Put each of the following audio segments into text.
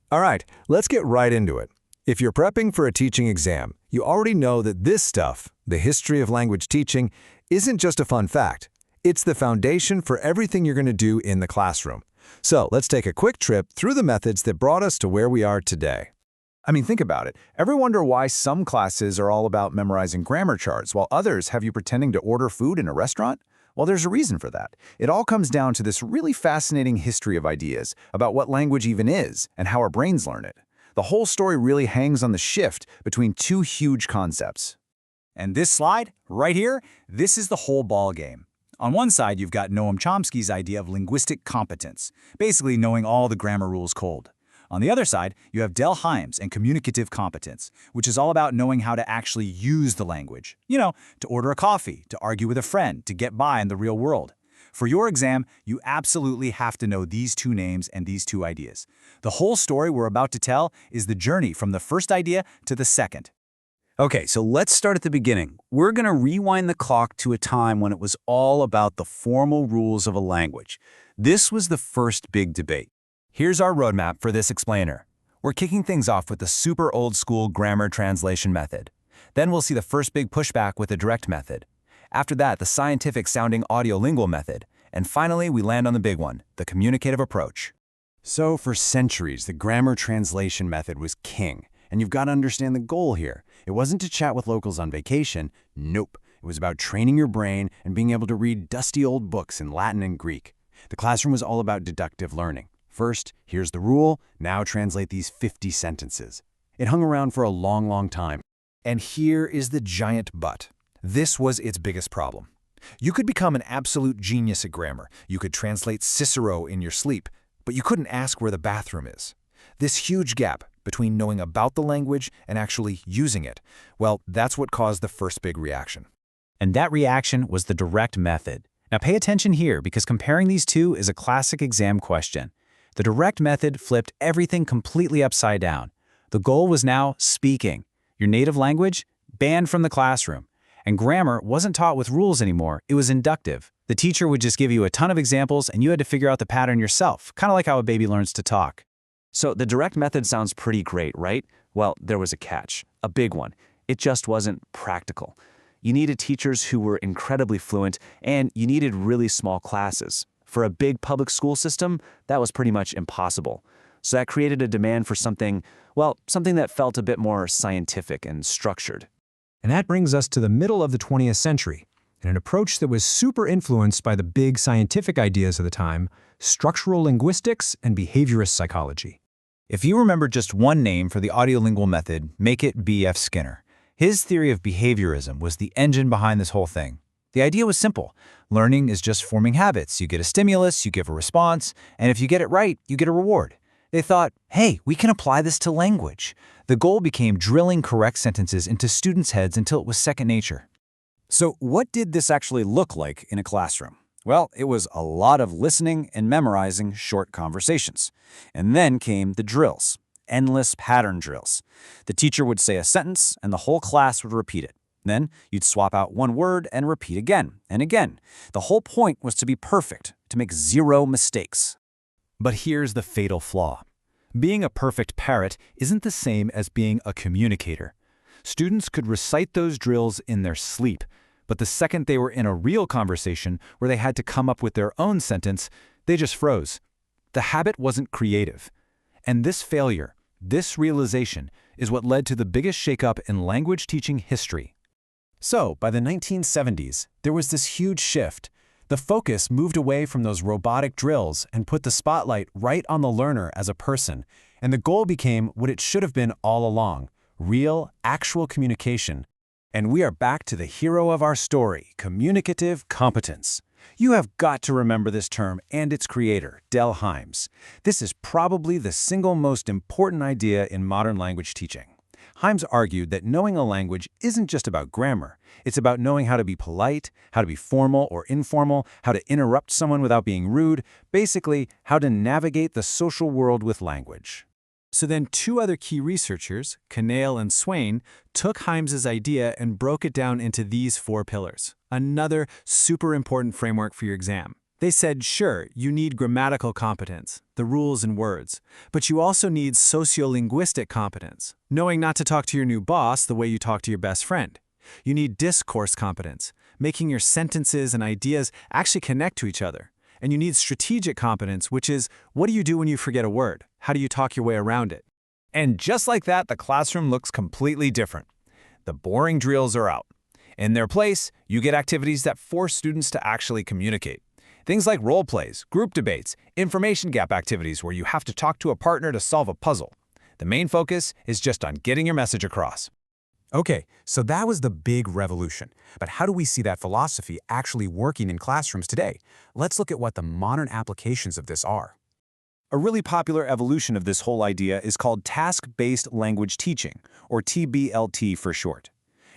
All right, let's get right into it. If you're prepping for a teaching exam, you already know that this stuff, the history of language teaching, isn't just a fun fact. It's the foundation for everything you're going to do in the classroom. So let's take a quick trip through the methods that brought us to where we are today. I mean, think about it. Ever wonder why some classes are all about memorizing grammar charts while others have you pretending to order food in a restaurant? Well, there's a reason for that. It all comes down to this really fascinating history of ideas about what language even is and how our brains learn it. The whole story really hangs on the shift between two huge concepts. And this slide, right here, this is the whole ball game. On one side, you've got Noam Chomsky's idea of linguistic competence, basically knowing all the grammar rules cold. On the other side, you have Del Hymes and communicative competence, which is all about knowing how to actually use the language. You know, to order a coffee, to argue with a friend, to get by in the real world. For your exam, you absolutely have to know these two names and these two ideas. The whole story we're about to tell is the journey from the first idea to the second. Okay, so let's start at the beginning. We're going to rewind the clock to a time when it was all about the formal rules of a language. This was the first big debate. Here's our roadmap for this explainer. We're kicking things off with the super old-school grammar translation method. Then we'll see the first big pushback with the direct method. After that, the scientific-sounding audiolingual method. And finally, we land on the big one, the communicative approach. So for centuries, the grammar translation method was king. And you've got to understand the goal here. It wasn't to chat with locals on vacation. Nope. It was about training your brain and being able to read dusty old books in Latin and Greek. The classroom was all about deductive learning. First, here's the rule, now translate these 50 sentences. It hung around for a long, long time. And here is the giant but. This was its biggest problem. You could become an absolute genius at grammar. You could translate Cicero in your sleep, but you couldn't ask where the bathroom is. This huge gap between knowing about the language and actually using it, well, that's what caused the first big reaction. And that reaction was the direct method. Now pay attention here, because comparing these two is a classic exam question. The direct method flipped everything completely upside down. The goal was now speaking. Your native language, banned from the classroom. And grammar wasn't taught with rules anymore, it was inductive. The teacher would just give you a ton of examples and you had to figure out the pattern yourself, kind of like how a baby learns to talk. So the direct method sounds pretty great, right? Well, there was a catch, a big one. It just wasn't practical. You needed teachers who were incredibly fluent, and you needed really small classes. For a big public school system, that was pretty much impossible. So that created a demand for something that felt a bit more scientific and structured. And that brings us to the middle of the 20th century, and an approach that was super influenced by the big scientific ideas of the time, structural linguistics and behaviorist psychology. If you remember just one name for the audiolingual method, make it B.F. Skinner. His theory of behaviorism was the engine behind this whole thing. The idea was simple. Learning is just forming habits. You get a stimulus, you give a response, and if you get it right, you get a reward. They thought, hey, we can apply this to language. The goal became drilling correct sentences into students' heads until it was second nature. So what did this actually look like in a classroom? Well, it was a lot of listening and memorizing short conversations. And then came the drills, endless pattern drills. The teacher would say a sentence and the whole class would repeat it. Then you'd swap out one word and repeat again and again. The whole point was to be perfect, to make zero mistakes. But here's the fatal flaw. Being a perfect parrot isn't the same as being a communicator. Students could recite those drills in their sleep, but the second they were in a real conversation where they had to come up with their own sentence, they just froze. The habit wasn't creative. And this failure, this realization, is what led to the biggest shakeup in language teaching history. So, by the 1970s, there was this huge shift. The focus moved away from those robotic drills and put the spotlight right on the learner as a person, and the goal became what it should have been all along: real, actual communication. And we are back to the hero of our story, communicative competence. You have got to remember this term and its creator, Del Hymes. This is probably the single most important idea in modern language teaching. Hymes argued that knowing a language isn't just about grammar. It's about knowing how to be polite, how to be formal or informal, how to interrupt someone without being rude, basically, how to navigate the social world with language. So then two other key researchers, Canaille and Swain, took Hymes's idea and broke it down into these 4 pillars. Another super important framework for your exam. They said, sure, you need grammatical competence, the rules and words, but you also need sociolinguistic competence, knowing not to talk to your new boss the way you talk to your best friend. You need discourse competence, making your sentences and ideas actually connect to each other. And you need strategic competence, which is, what do you do when you forget a word? How do you talk your way around it? And just like that, the classroom looks completely different. The boring drills are out. In their place, you get activities that force students to actually communicate. Things like role plays, group debates, information gap activities where you have to talk to a partner to solve a puzzle. The main focus is just on getting your message across. Okay, so that was the big revolution. But how do we see that philosophy actually working in classrooms today? Let's look at what the modern applications of this are. A really popular evolution of this whole idea is called task-based language teaching, or TBLT for short.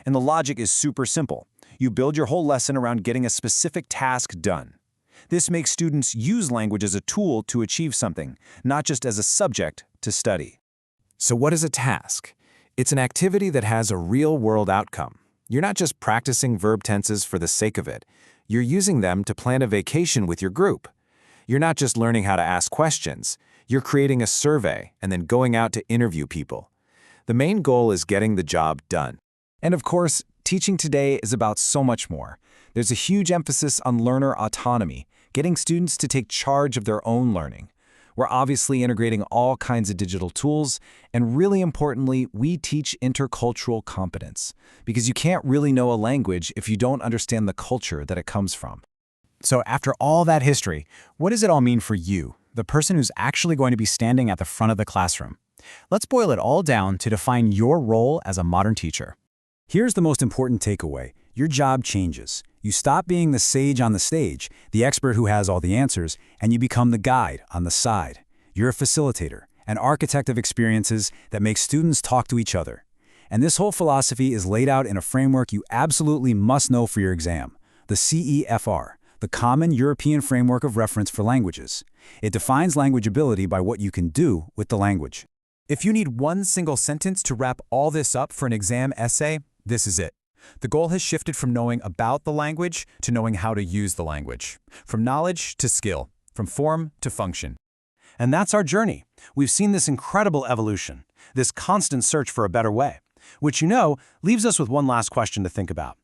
And the logic is super simple. You build your whole lesson around getting a specific task done. This makes students use language as a tool to achieve something, not just as a subject to study. So what is a task? It's an activity that has a real-world outcome. You're not just practicing verb tenses for the sake of it. You're using them to plan a vacation with your group. You're not just learning how to ask questions. You're creating a survey and then going out to interview people. The main goal is getting the job done. And of course, teaching today is about so much more. There's a huge emphasis on learner autonomy, getting students to take charge of their own learning. We're obviously integrating all kinds of digital tools, and really importantly, we teach intercultural competence, because you can't really know a language if you don't understand the culture that it comes from. So after all that history, what does it all mean for you, the person who's actually going to be standing at the front of the classroom? Let's boil it all down to define your role as a modern teacher. Here's the most important takeaway. Your job changes. You stop being the sage on the stage, the expert who has all the answers, and you become the guide on the side. You're a facilitator, an architect of experiences that makes students talk to each other. And this whole philosophy is laid out in a framework you absolutely must know for your exam, the CEFR, the Common European Framework of Reference for Languages. It defines language ability by what you can do with the language. If you need one single sentence to wrap all this up for an exam essay, this is it. The goal has shifted from knowing about the language to knowing how to use the language. From knowledge to skill. From form to function. And that's our journey. We've seen this incredible evolution, this constant search for a better way, which leaves us with one last question to think about.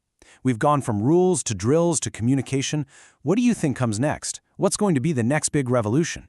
We've gone from rules to drills to communication. What do you think comes next? What's going to be the next big revolution?